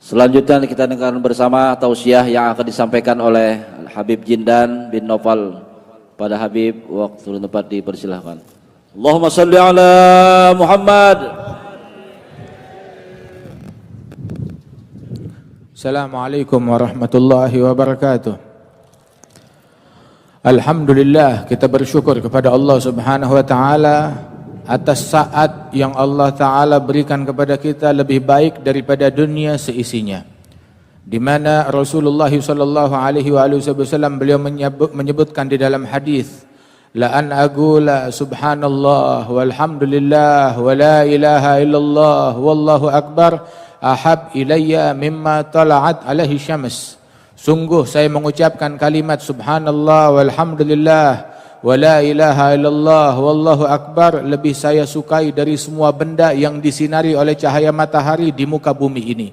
Selanjutnya kita dengarkan bersama tausiah yang akan disampaikan oleh Habib Jindan bin Nopal. Pada Habib, waktu dan tempat dipersilahkan. Allahumma salli ala Muhammad. Assalamualaikum warahmatullahi wabarakatuh. Alhamdulillah, kita bersyukur kepada Allah Subhanahu wa taala atas saat yang Allah taala berikan kepada kita lebih baik daripada dunia seisinya. Di mana Rasulullah sallallahu alaihi wasallam beliau menyebutkan di dalam hadis, la an aqula subhanallah walhamdulillah wa la ilaha illallah wallahu akbar ahab ilayya mimma tala'at alaihi syams. Sungguh saya mengucapkan kalimat subhanallah walhamdulillah wa la ilaha illallah wallahu akbar lebih saya sukai dari semua benda yang disinari oleh cahaya matahari di muka bumi ini.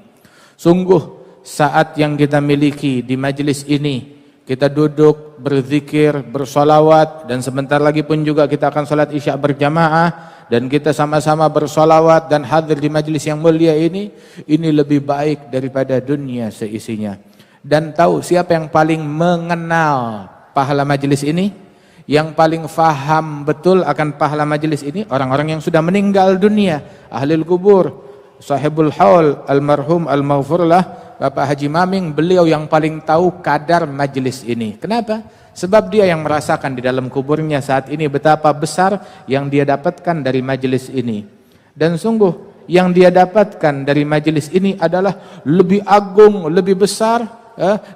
Sungguh saat yang kita miliki di majlis ini, kita duduk berzikir, bersolawat, dan sebentar lagi pun juga kita akan salat isya berjamaah, dan kita sama-sama bersolawat dan hadir di majlis yang mulia ini lebih baik daripada dunia seisinya. Dan tahu siapa yang paling mengenal pahala majlis ini? Yang paling faham betul akan pahala majlis ini? Orang-orang yang sudah meninggal dunia, ahlul kubur, sahibul haul, almarhum al-maghfurlah, Bapak Haji Maming, beliau yang paling tahu kadar majlis ini. Kenapa? Sebab dia yang merasakan di dalam kuburnya saat ini betapa besar yang dia dapatkan dari majlis ini. Dan sungguh yang dia dapatkan dari majlis ini adalah lebih agung, lebih besar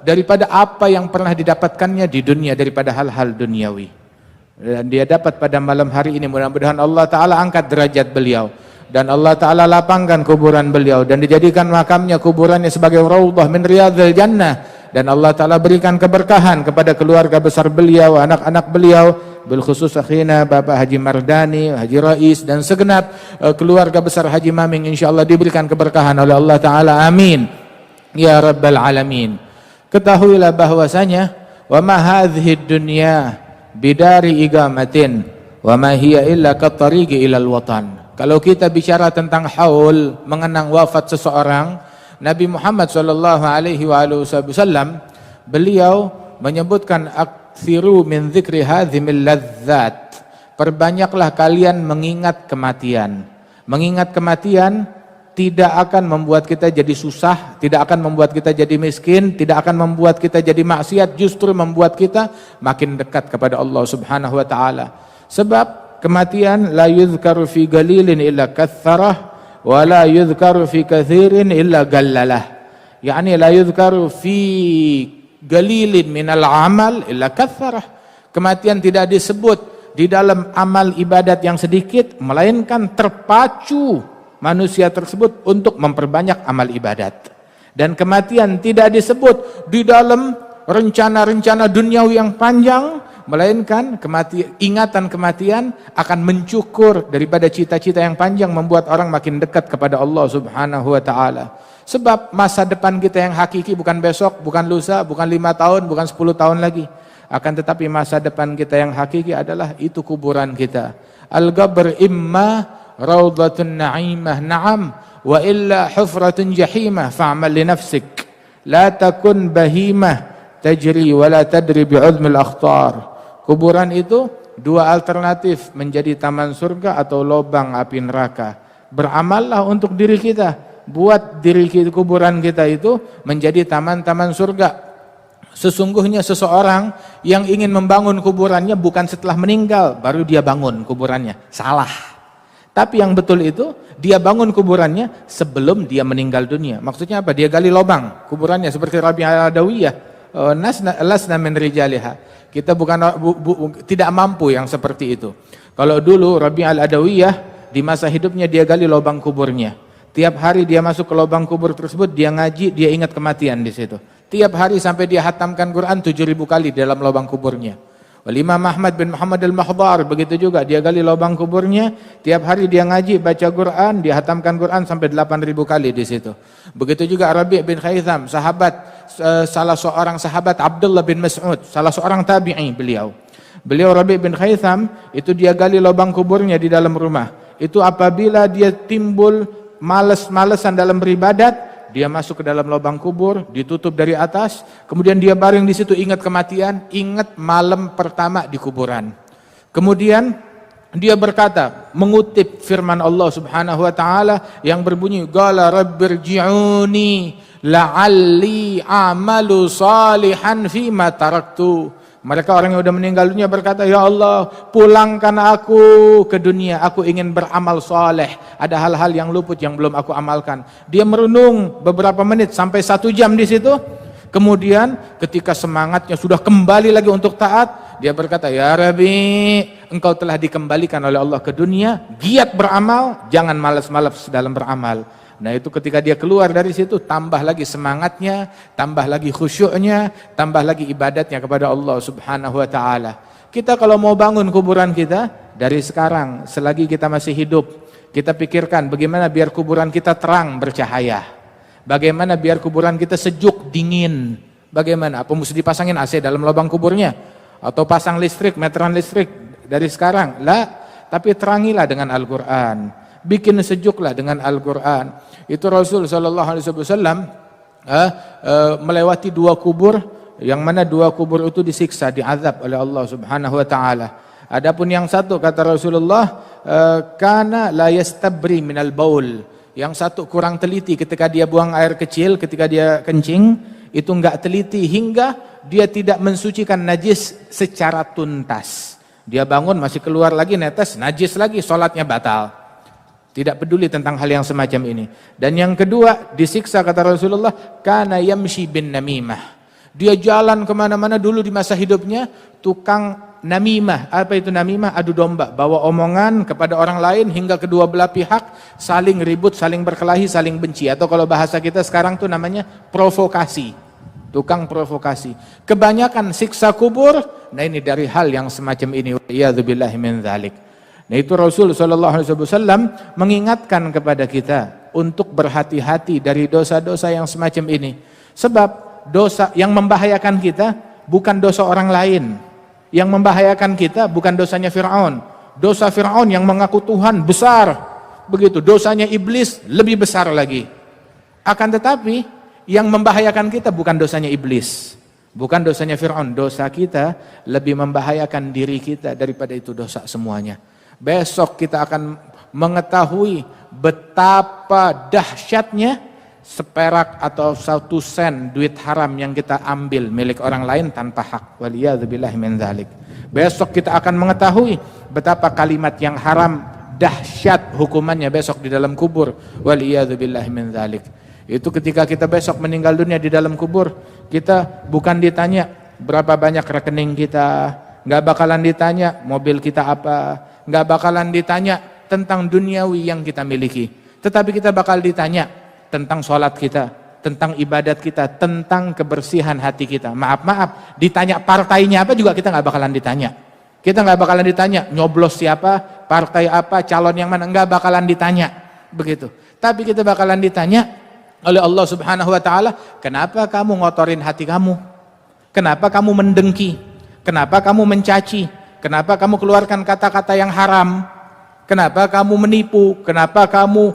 daripada apa yang pernah didapatkannya di dunia, daripada hal-hal duniawi. Dan dia dapat pada malam hari ini, mudah-mudahan Allah Ta'ala angkat derajat beliau. Dan Allah Ta'ala lapangkan kuburan beliau dan dijadikan makamnya, kuburannya sebagai raudhah min riyadhil jannah. Dan Allah Ta'ala berikan keberkahan kepada keluarga besar beliau, anak-anak beliau, bilkhusus akhina Bapak Haji Mardani, Haji Rais, dan segenap keluarga besar Haji Maming, insyaAllah diberikan keberkahan oleh Allah Ta'ala, amin ya rabbal alamin. Ketahuilah bahwasanya wa ma hadhihi dunya bidari igamatin wa ma hiya illa qattariqi ilal watan. Kalau kita bicara tentang haul, mengenang wafat seseorang, Nabi Muhammad sallallahu alaihi wasallam beliau menyebutkan aktsiru min dzikri hadzimil ladzat. Perbanyaklah kalian mengingat kematian. Mengingat kematian tidak akan membuat kita jadi susah, tidak akan membuat kita jadi miskin, tidak akan membuat kita jadi maksiat, justru membuat kita makin dekat kepada Allah Subhanahu wa taala. Sebab kematian la yuzkaru fi qalilin illa katharah wa la yuzkaru fi katsirin illa gallalah. Yani la yuzkaru fi qalilin minal amal illa katharah. Kematian tidak disebut di dalam amal ibadat yang sedikit, melainkan terpacu manusia tersebut untuk memperbanyak amal ibadat. Dan kematian tidak disebut di dalam rencana-rencana duniawi yang panjang, melainkan ingatan kematian akan mencukur daripada cita-cita yang panjang, membuat orang makin dekat kepada Allah Subhanahu wa taala. Sebab masa depan kita yang hakiki bukan besok, bukan lusa, bukan 5 tahun, bukan 10 tahun lagi. Akan tetapi masa depan kita yang hakiki adalah itu kuburan kita. Al-qabr imma raudhatun na'imah na'am wa illa hufratun jahimah fa'amal li nafsik la takun bahimah tajri wa la tadri bi'udmil akhtar. Kuburan itu dua alternatif, menjadi taman surga atau lubang api neraka. Beramallah untuk diri kita, buat diri kita, kuburan kita itu menjadi taman-taman surga. Sesungguhnya seseorang yang ingin membangun kuburannya bukan setelah meninggal baru dia bangun kuburannya, salah. Tapi yang betul itu dia bangun kuburannya sebelum dia meninggal dunia. Maksudnya apa? Dia gali lubang kuburannya seperti Rabi' al-Adawiyah, lasna min rijaliha. Kita tidak mampu yang seperti itu. Kalau dulu Rabi' al-Adawiyah di masa hidupnya dia gali lubang kuburnya. Tiap hari dia masuk ke lubang kubur tersebut, dia ngaji, dia ingat kematian di situ. Tiap hari sampai dia hatamkan Quran 7.000 kali di dalam lubang kuburnya. Imam Ahmad bin Muhammad al-Mahdar begitu juga, dia gali lubang kuburnya, tiap hari dia ngaji, baca Quran, dia hatamkan Quran sampai 8.000 kali di situ. Begitu juga Rabi' bin Khaytham, salah seorang sahabat Abdullah bin Mas'ud, salah seorang tabi'i beliau. Beliau Rabi' bin Khaytham itu dia gali lubang kuburnya di dalam rumah. Itu apabila dia timbul malas-malesan dalam beribadat, dia masuk ke dalam lubang kubur, ditutup dari atas, kemudian dia baring di situ, ingat kematian, ingat malam pertama di kuburan. Kemudian dia berkata, mengutip firman Allah Subhanahu wa taala yang berbunyi, qala rabbirji'uni la'alli a'malu salihan fima taraktu. Mereka orang yang sudah meninggal dunia berkata, ya Allah, pulangkan aku ke dunia, aku ingin beramal soleh. Ada hal-hal yang luput yang belum aku amalkan. Dia merenung beberapa menit sampai 1 jam di situ. Kemudian ketika semangatnya sudah kembali lagi untuk taat, dia berkata, ya Rabbi, engkau telah dikembalikan oleh Allah ke dunia, giat beramal, jangan malas-malas dalam beramal. Nah itu ketika dia keluar dari situ, tambah lagi semangatnya, tambah lagi khusyuknya, tambah lagi ibadatnya kepada Allah Subhanahu wa taala. Kita kalau mau bangun kuburan kita, dari sekarang, selagi kita masih hidup, kita pikirkan bagaimana biar kuburan kita terang bercahaya. Bagaimana biar kuburan kita sejuk, dingin. Bagaimana? Apa mesti dipasangin AC dalam lubang kuburnya? Atau pasang listrik, meteran listrik dari sekarang? Lah, tapi terangilah dengan Al-Quran. Bikin sejuklah dengan Al-Quran. Itu Rasul SAW melewati 2 kubur, yang mana 2 kubur itu disiksa, diazab oleh Allah Subhanahu wa taala. Adapun yang satu kata Rasulullah, kana la yastabri minal baul. Yang satu kurang teliti ketika dia buang air kecil, ketika dia kencing, itu enggak teliti hingga dia tidak mensucikan najis secara tuntas. Dia bangun masih keluar lagi netes, najis lagi, sholatnya batal. Tidak peduli tentang hal yang semacam ini. Dan yang kedua, disiksa kata Rasulullah, kana yamshi bin namimah. Dia jalan kemana-mana dulu di masa hidupnya, tukang namimah. Apa itu namimah? Adu domba, bawa omongan kepada orang lain hingga kedua belah pihak saling ribut, saling berkelahi, saling benci. Atau kalau bahasa kita sekarang tuh namanya provokasi. Tukang provokasi. Kebanyakan siksa kubur, nah ini dari hal yang semacam ini. Wa'iyadzubillahi min dzalik. Nah itu Rasul SAW mengingatkan kepada kita untuk berhati-hati dari dosa-dosa yang semacam ini. Sebab dosa yang membahayakan kita bukan dosa orang lain. Yang membahayakan kita bukan dosanya Fir'aun. Dosa Fir'aun yang mengaku Tuhan besar. Begitu, dosanya iblis lebih besar lagi. Akan tetapi yang membahayakan kita bukan dosanya iblis. Bukan dosanya Fir'aun. Dosa kita lebih membahayakan diri kita daripada itu dosa semuanya. Besok kita akan mengetahui betapa dahsyatnya seperak atau 1 sen duit haram yang kita ambil milik orang lain tanpa hak. Waliyadzubillahi min dzalik. Besok kita akan mengetahui betapa kalimat yang haram dahsyat hukumannya besok di dalam kubur. Waliyadzubillahi min dzalik. Itu ketika kita besok meninggal dunia di dalam kubur, kita bukan ditanya berapa banyak rekening kita, nggak bakalan ditanya mobil kita apa, nggak bakalan ditanya tentang duniawi yang kita miliki, tetapi kita bakal ditanya tentang sholat kita, tentang ibadat kita, tentang kebersihan hati kita. Maaf, ditanya partainya apa juga kita nggak bakalan ditanya. Kita nggak bakalan ditanya nyoblos siapa, partai apa, calon yang mana, nggak bakalan ditanya begitu. Tapi kita bakalan ditanya oleh Allah Subhanahu wa taala, kenapa kamu ngotorin hati kamu? Kenapa kamu mendengki? Kenapa kamu mencaci? Kenapa kamu keluarkan kata-kata yang haram? Kenapa kamu menipu? Kenapa kamu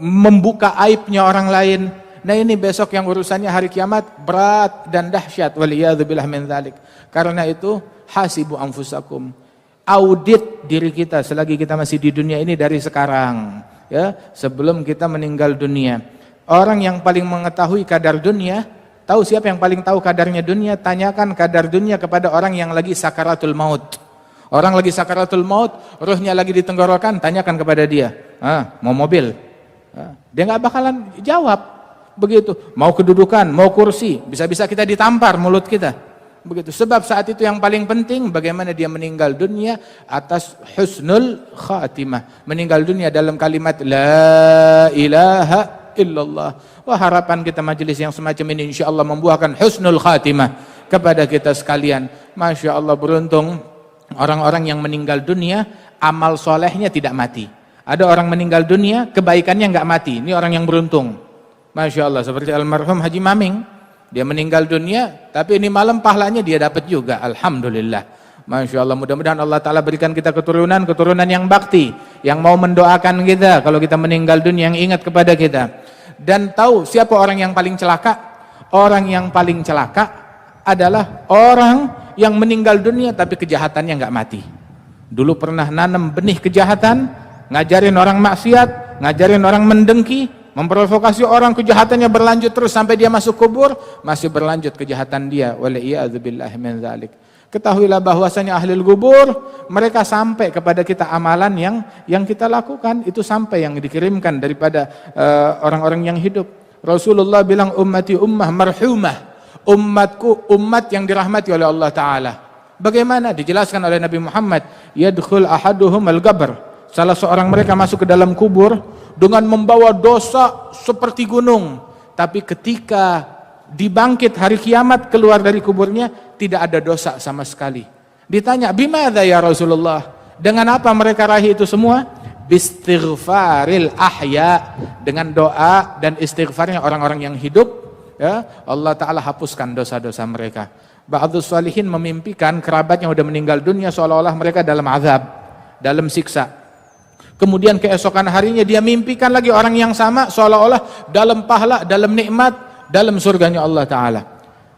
membuka aibnya orang lain? Nah ini besok yang urusannya hari kiamat berat dan dahsyat. Waliyadzubillah min dzalik. Karena itu hasibu anfusakum. Audit diri kita selagi kita masih di dunia ini dari sekarang, ya, sebelum kita meninggal dunia. Orang yang paling mengetahui kadar dunia, tahu siapa yang paling tahu kadarnya dunia? Tanyakan kadar dunia kepada orang yang lagi sakaratul maut. Orang lagi sakaratul maut, ruhnya lagi di tenggorokan, tanyakan kepada dia, mau mobil? Dia nggak bakalan jawab. Begitu, mau kedudukan, mau kursi, bisa-bisa kita ditampar mulut kita. Begitu. Sebab saat itu yang paling penting bagaimana dia meninggal dunia atas husnul khatimah. Meninggal dunia dalam kalimat la ilaha illallah. Wah, harapan kita majelis yang semacam ini insyaallah membuahkan husnul khatimah kepada kita sekalian. Masya Allah, beruntung orang-orang yang meninggal dunia amal solehnya tidak mati. Ada orang meninggal dunia kebaikannya nggak mati. Ini orang yang beruntung. Masya Allah, seperti almarhum Haji Maming, dia meninggal dunia tapi ini malam pahalanya dia dapat juga. Alhamdulillah. Masya Allah, mudah-mudahan Allah Ta'ala berikan kita keturunan yang bakti, yang mau mendoakan kita kalau kita meninggal dunia, yang ingat kepada kita. Dan tahu siapa orang yang paling celaka? Orang yang paling celaka adalah orang yang meninggal dunia tapi kejahatannya nggak mati. Dulu pernah nanam benih kejahatan, ngajarin orang maksiat, ngajarin orang mendengki, memprovokasi orang, kejahatannya berlanjut terus sampai dia masuk kubur, masih berlanjut kejahatan dia. Waliyadzubillahi min dzalik. Ketahuilah bahwasanya ahli kubur, mereka sampai kepada kita amalan yang kita lakukan, itu sampai yang dikirimkan daripada orang-orang yang hidup. Rasulullah bilang ummati ummah marhumah, umatku umat yang dirahmati oleh Allah Ta'ala. Bagaimana? Dijelaskan oleh Nabi Muhammad, yadkhul ahaduhum al-qabr, salah seorang mereka masuk ke dalam kubur dengan membawa dosa seperti gunung, tapi ketika dibangkit hari kiamat keluar dari kuburnya tidak ada dosa sama sekali. Ditanya, bimadza ya Rasulullah? Dengan apa mereka raih itu semua? Bistighfaril ahya, dengan doa dan istighfarnya orang-orang yang hidup, ya, Allah Ta'ala hapuskan dosa-dosa mereka. Ba'dus salihin memimpikan kerabatnya sudah meninggal dunia seolah-olah mereka dalam azab, dalam siksa. Kemudian keesokan harinya dia mimpikan lagi orang yang sama seolah-olah dalam pahala, dalam nikmat, dalam surganya Allah Ta'ala.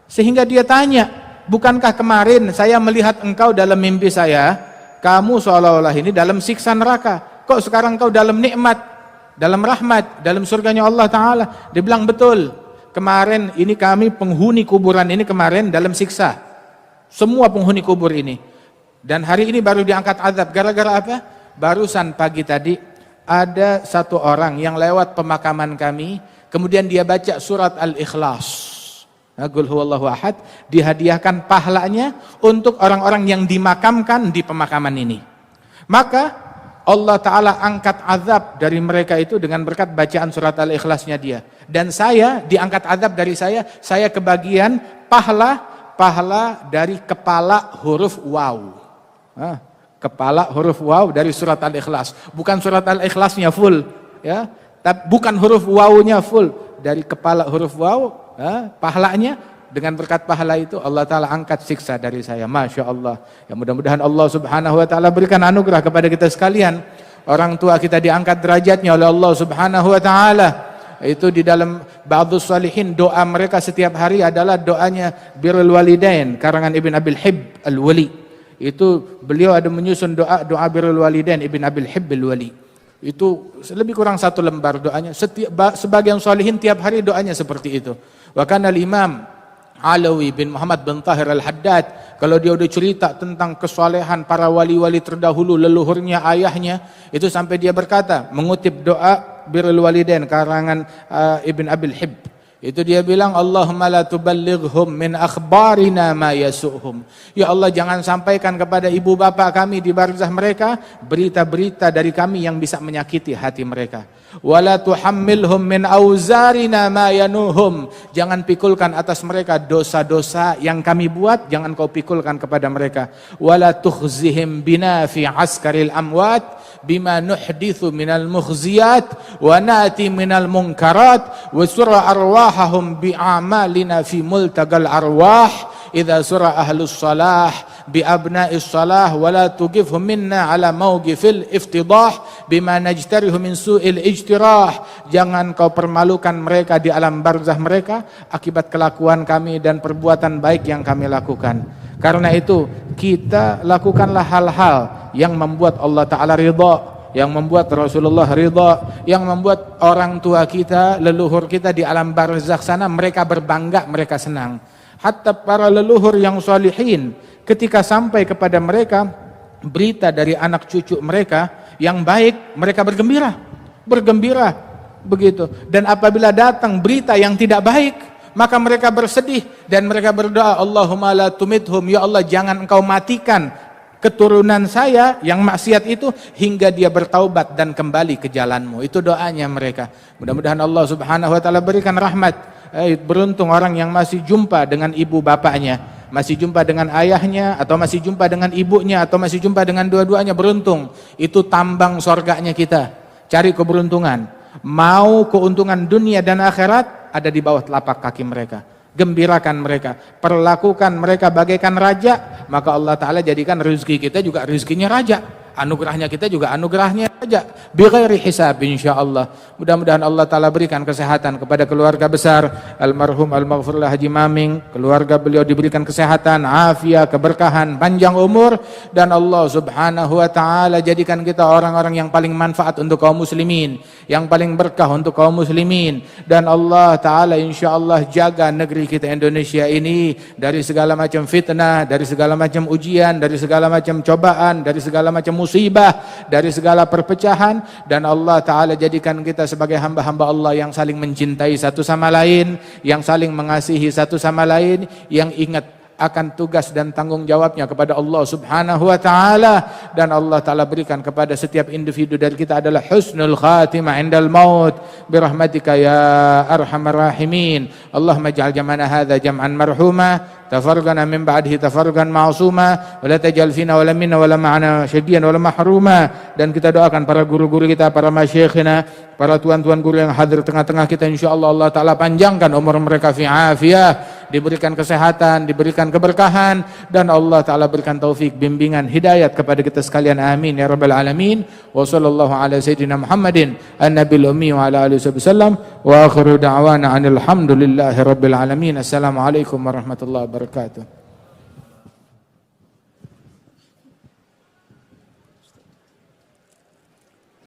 Sehingga dia tanya, bukankah kemarin saya melihat engkau dalam mimpi saya, kamu seolah-olah ini dalam siksa neraka, kok sekarang kau dalam nikmat, dalam rahmat, dalam surganya Allah Ta'ala? Dia bilang, betul, kemarin ini kami penghuni kuburan ini kemarin dalam siksa, semua penghuni kubur ini, dan hari ini baru diangkat azab. Gara-gara apa? Barusan pagi tadi ada satu orang yang lewat pemakaman kami, kemudian dia baca surat Al-Ikhlas, Qul huwallahu ahad, dihadiahkan pahalanya untuk orang-orang yang dimakamkan di pemakaman ini. Maka Allah Ta'ala angkat azab dari mereka itu dengan berkat bacaan surat Al-Ikhlasnya dia. Dan saya diangkat azab dari saya kebagian pahala dari kepala huruf waw. Kepala huruf waw dari surat Al-Ikhlas. Bukan surat Al-Ikhlasnya full, ya, tapi bukan huruf wawnya full, dari kepala huruf waw, pahalanya. Dengan berkat pahala itu Allah Ta'ala angkat siksa dari saya. Masya Allah. Ya, mudah-mudahan Allah Subhanahu Wa Ta'ala berikan anugerah kepada kita sekalian. Orang tua kita diangkat derajatnya oleh Allah Subhanahu Wa Ta'ala. Itu di dalam Ba'dus Salihin, doa mereka setiap hari adalah doanya Birrul Walidain, karangan Ibn Abil Hib Al-Wali. Itu beliau ada menyusun doa Birrul Walidain Ibn Abil Hib Al-Wali. Itu lebih kurang 1 lembar doanya. Sebagian salihin tiap hari doanya seperti itu. Wa kana al-Imam Alawi bin Muhammad bin Tahir Al-Haddad, kalau dia udah cerita tentang kesalehan para wali-wali terdahulu, leluhurnya, ayahnya, itu sampai dia berkata, mengutip doa Birrul Walidain karangan Ibn Abil Hib, itu dia bilang, Allahumma la tuballighhum min akhbarina ma yasu'hum. Ya Allah, jangan sampaikan kepada ibu bapak kami di barzah mereka berita-berita dari kami yang bisa menyakiti hati mereka. Wala tuhammilhum min auzarina ma yanuhum. Jangan pikulkan atas mereka dosa-dosa yang kami buat, jangan kau pikulkan kepada mereka. Wala tukhzihim bina fi askaril amwat bima nuhdithu minal mukhziyat wa nati minal munkarat wa surah arwahahum bi'amalina fi multagal arwah idza surah ahlus salah bi abna'is salah wa la tugifhum minna ala mawqifil iftidah bima najtarihu min su'il ijtirah. Jangan kau permalukan mereka di alam barzah mereka akibat kelakuan kami dan perbuatan baik yang kami lakukan. Karena itu kita lakukanlah hal-hal yang membuat Allah Ta'ala ridha, yang membuat Rasulullah ridha, yang membuat orang tua kita, leluhur kita di alam barzakh sana mereka berbangga, mereka senang. Hatta para leluhur yang salihin, ketika sampai kepada mereka berita dari anak cucu mereka yang baik, mereka bergembira begitu. Dan apabila datang berita yang tidak baik, maka mereka bersedih dan mereka berdoa, Allahumma la tumithum, ya Allah jangan engkau matikan keturunan saya yang maksiat itu hingga dia bertaubat dan kembali ke jalanmu. Itu doanya mereka. Mudah-mudahan Allah Subhanahu Wa Ta'ala berikan rahmat. Beruntung orang yang masih jumpa dengan ibu bapaknya, masih jumpa dengan ayahnya, atau masih jumpa dengan ibunya, atau masih jumpa dengan dua-duanya. Beruntung. Itu tambang sorganya kita. Cari keberuntungan. Mau keuntungan dunia dan akhirat, ada di bawah telapak kaki mereka. Gembirakan mereka, perlakukan mereka bagaikan raja, maka Allah Ta'ala jadikan rezeki kita juga rezekinya raja, anugerahnya kita juga anugerahnya saja bighairi hisab insyaallah. Mudah-mudahan Allah taala berikan kesehatan kepada keluarga besar almarhum al-maghfurlah Haji Maming, keluarga beliau diberikan kesehatan, afiat, keberkahan, panjang umur, dan Allah Subhanahu wa taala jadikan kita orang-orang yang paling manfaat untuk kaum muslimin, yang paling berkah untuk kaum muslimin, dan Allah taala insyaallah jaga negeri kita Indonesia ini dari segala macam fitnah, dari segala macam ujian, dari segala macam cobaan, dari segala macam musibah, dari segala perpecahan, dan Allah Ta'ala jadikan kita sebagai hamba-hamba Allah yang saling mencintai satu sama lain, yang saling mengasihi satu sama lain, yang ingat akan tugas dan tanggung jawabnya kepada Allah Subhanahu wa taala, dan Allah taala berikan kepada setiap individu dari kita adalah husnul khatimah indal maut birahmatika ya arhamar rahimin. Allahumma ij'al jam'ana hadza jam'an marhuma tafarraqana min ba'dihi tafarruqan ma'suma wa la taj'al fina wa la minna wa la ma'ana syadiyan wa la mahruma. Dan kita doakan para guru-guru kita, para masyayikhina, para tuan-tuan guru yang hadir tengah-tengah kita, insyaallah Allah taala panjangkan umur mereka fi afiyah, diberikan kesehatan, diberikan keberkahan, dan Allah taala berikan taufik, bimbingan, hidayat kepada kita sekalian, amin ya rabbal alamin. Wa sallallahu ala sayyidina Muhammadin an-nabiyil ummi wa ala alihi wasallam wa akhiru da'wana alhamdulillahi rabbil alamin. Assalamualaikum warahmatullahi wabarakatuh.